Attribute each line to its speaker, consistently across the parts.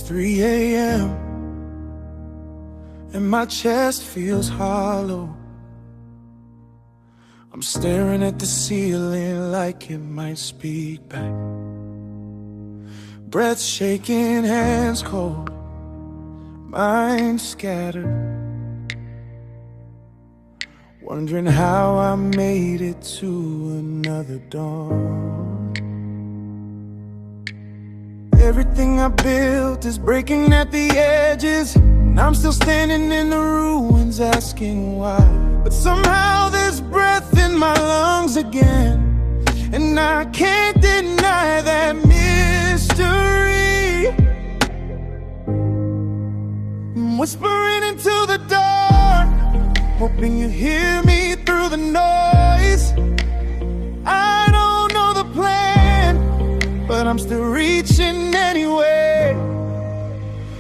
Speaker 1: 3 a.m. and my chest feels hollow. I'm staring at the ceiling like it might speak back. Breath shaking, hands cold, mind scattered. Wondering how I made it to another dawn. Everything I built is breaking at the edges, and I'm still standing in the ruins asking why. But somehow there's breath in my lungs again, and I can't deny that mystery. I'm whispering into the dark, hoping you hear me through the noise. I don't know the plan, but I'm still reaching anyway.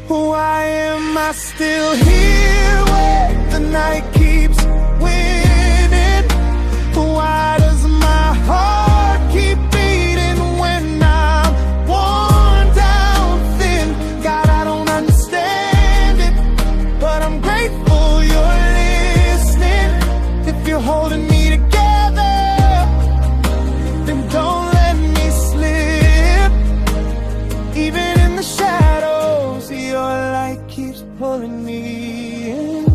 Speaker 1: Why am I still here when the night keeps winning? Why does my heart keep beating when I'm worn down thin? God, I don't understand it, but I'm grateful you're listening. If you're holding me together, then don't let me slip. Even in the shadows, your light keeps pulling me in.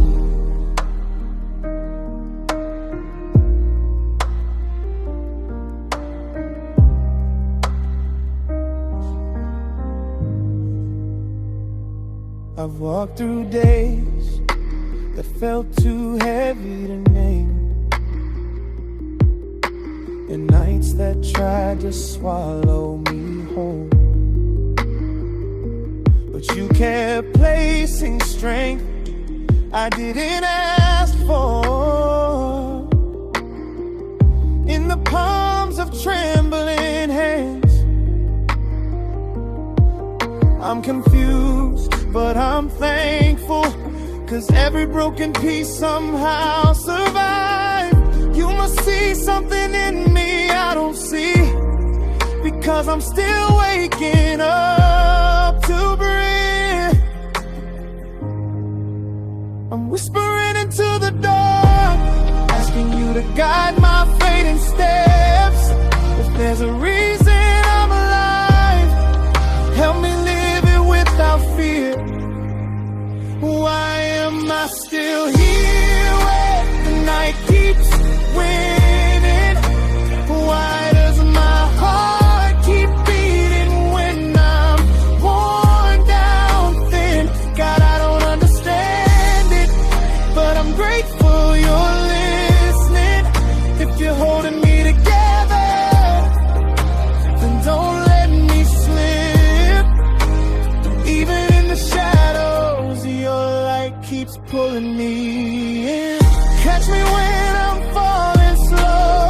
Speaker 1: I've walked through days that felt too heavy to name, and nights that tried to swallow me whole. But you kept placing strength I didn't ask for in the palms of trembling hands. I'm confused, but I'm thankful, 'cause every broken piece somehow survived. You must see something in me I don't see, because I'm still waking up to breathe. I'm whispering into the dark, asking you to guide my fading steps. If there's a reason I'm alive, help me live it without fear. Why am I still here when the night keeps winning? Why does my heart keep beating when I'm worn down thin? God, I don't understand it, but I'm grateful you're listening. If you're holding me together, then don't let me slip. Even in the shadows, your light keeps pulling me in. Catch me when I'm falling slow,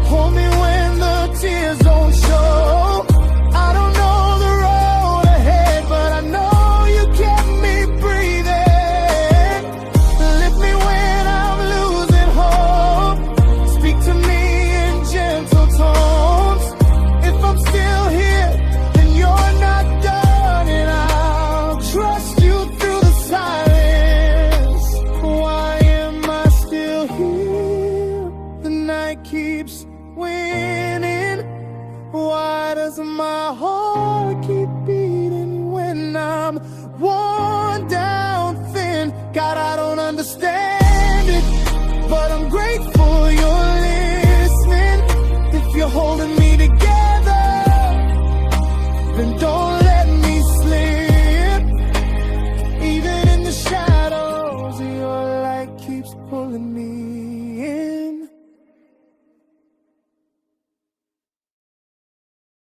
Speaker 1: hold me when the tears don't show. I don't know the road ahead, but I know you kept me breathing. Lift me when I'm losing hope, speak to me in gentle tones. If I'm still here, then you're not done, and I'll trust you through the silence. Why am I still here? The night keeps winning. Why does my heart keep beating when I'm worn down thin? God, I don't understand it, but I'm grateful you're listening. If you're holding me together, then don't let me slip. Even in the shadows, your light keeps pulling me